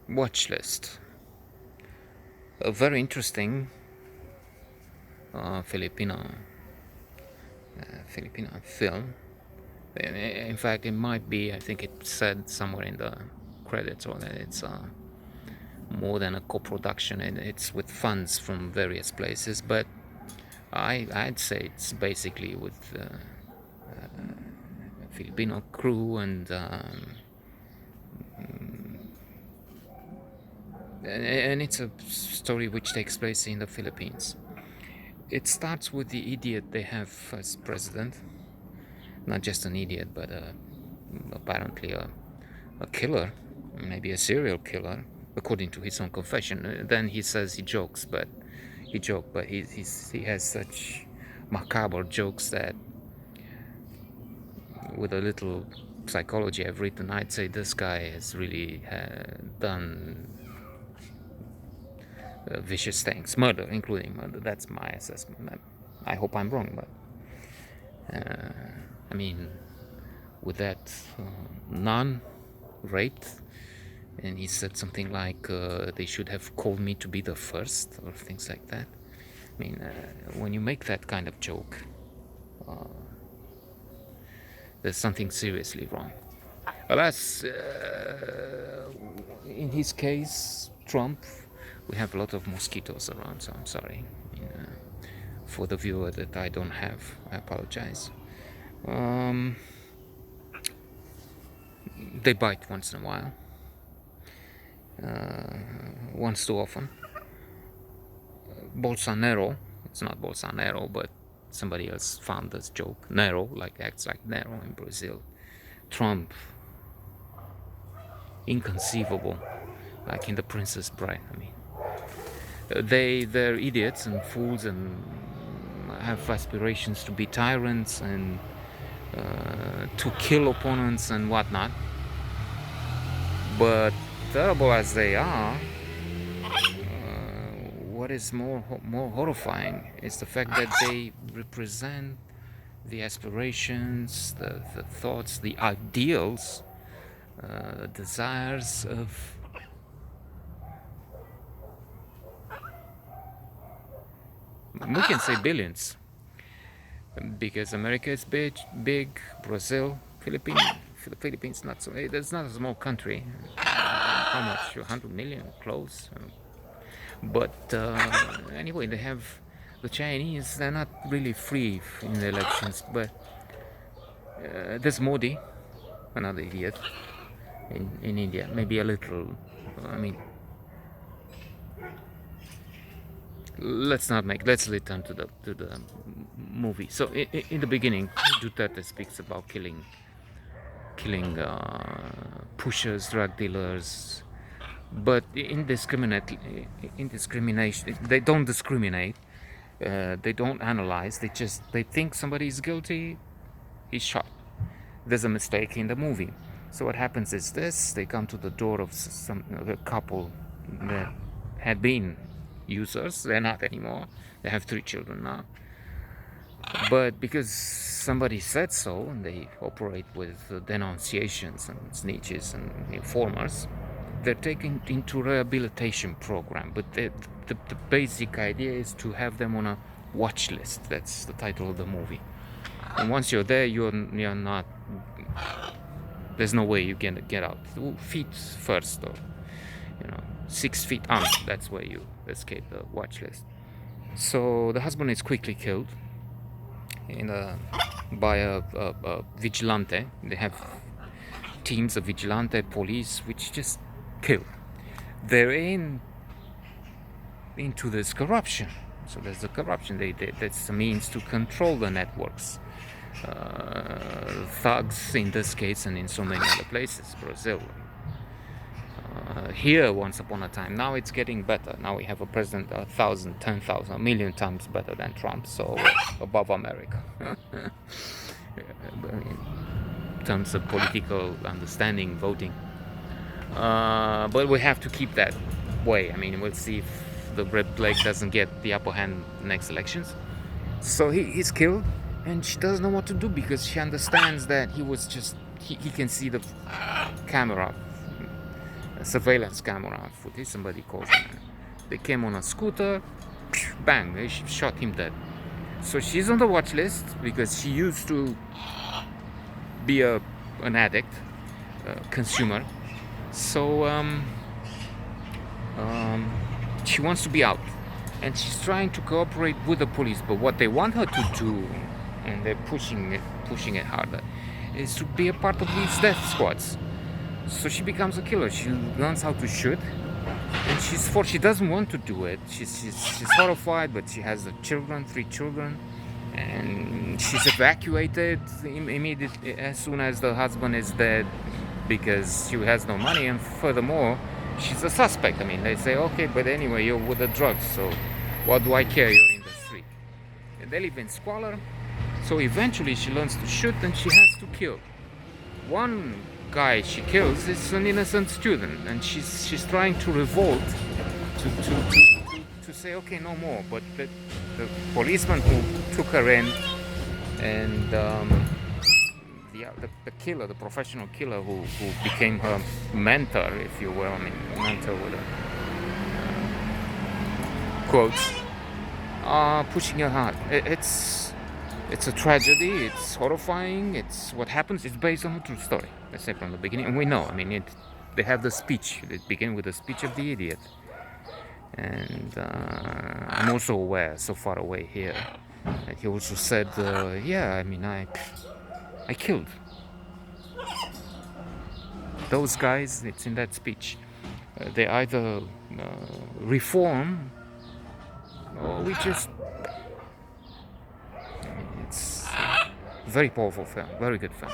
watch list. A very interesting Filipino film. In fact, it might be. I think it said somewhere in the credits or that it's more than a co-production, and it's with funds from various places. But I'd say it's basically with Filipino crew and it's a story which takes place in the Philippines. It starts with the idiot they have as president. Not just an idiot, but apparently a killer, maybe a serial killer, according to his own confession. Then he says he jokes, but he has such macabre jokes that, with a little psychology I've written, I'd say this guy has really done vicious things, murder, including murder. That's my assessment. I hope I'm wrong, but I mean, with that nun raped, and he said something like they should have called me to be the first, or things like that. I mean, when you make that kind of joke, there's something seriously wrong. Alas, in his case, Trump, we have a lot of mosquitoes around, so I'm sorry. I mean, for the viewer that I don't have, I apologize. They bite once in a while, once too often. Bolsonaro, it's not Bolsonaro, but somebody else found this joke. Nero, like acts like Nero in Brazil. Trump, inconceivable, like in The Princess Bride. I mean, they're idiots and fools and have aspirations to be tyrants and to kill opponents and whatnot. But terrible as they are, what is more horrifying is the fact that they represent the aspirations, the thoughts, the ideals, desires of we can say billions, because America is big, Brazil, Philippines not so. It's not a small country. How much? 100 million, close. But anyway, they have the Chinese. They're not really free in the elections, but there's Modi, another idiot in India. Maybe a little. I mean, let's return to the movie. So in the beginning, Duterte speaks about killing pushers, drug dealers, but indiscrimination. They don't discriminate. They don't analyze. They think somebody is guilty. He's shot. There's a mistake in the movie. So what happens is this: they come to the door of a couple that had been users. They're not anymore. They have 3 children now. But because somebody said so, and they operate with denunciations and snitches and informers, they're taken into rehabilitation program. But the basic idea is to have them on a watch list. That's the title of the movie. And once you're there, you're not. There's no way you can get out. Feet first, or 6 feet under. That's where you escape the watch list. So the husband is quickly killed by a vigilante. They have teams of vigilante police which just kill. They're into this corruption. So there's the corruption. That's a means to control the networks. Thugs in this case, and in so many other places, Brazil. Here, once upon a time. Now it's getting better. Now we have a president 1,000, 10,000, a million times better than Trump. So above America. In terms of political understanding, voting. But we have to keep that way. I mean, we'll see if the red plague doesn't get the upper hand next elections. So he's killed, and she doesn't know what to do because she understands that he was just he can see the camera surveillance camera footage. Somebody calls them. They came on a scooter, bang, they shot him dead. So she's on the watch list because she used to be an addict, consumer. So she wants to be out, and she's trying to cooperate with the police. But what they want her to do, and they're pushing it harder, is to be a part of these death squads. So she becomes a killer. She learns how to shoot, and she doesn't want to do it. She's horrified, but she has three children, and she's evacuated immediately as soon as the husband is dead because she has no money. And furthermore, she's a suspect. I mean, they say, okay, but anyway, you're with the drugs, so what do I care? You're in the street. And they live in squalor. So eventually, she learns to shoot, and she has to kill. One guy she kills is an innocent student, and she's trying to revolt to say, okay, no more. But the policeman who took her in, and the killer, the professional killer who became her mentor, if you will, I mean, mentor with quotes, pushing her hard. It's a tragedy. It's horrifying. It's what happens. It's based on a true story. Let's say from the beginning, and we know. I mean, they have the speech. It begins with the speech of the idiot, and I'm also aware, so far away here, that he also said, "Yeah, I mean, I killed those guys." It's in that speech. They either reform, or we just. It's a very powerful film, very good film.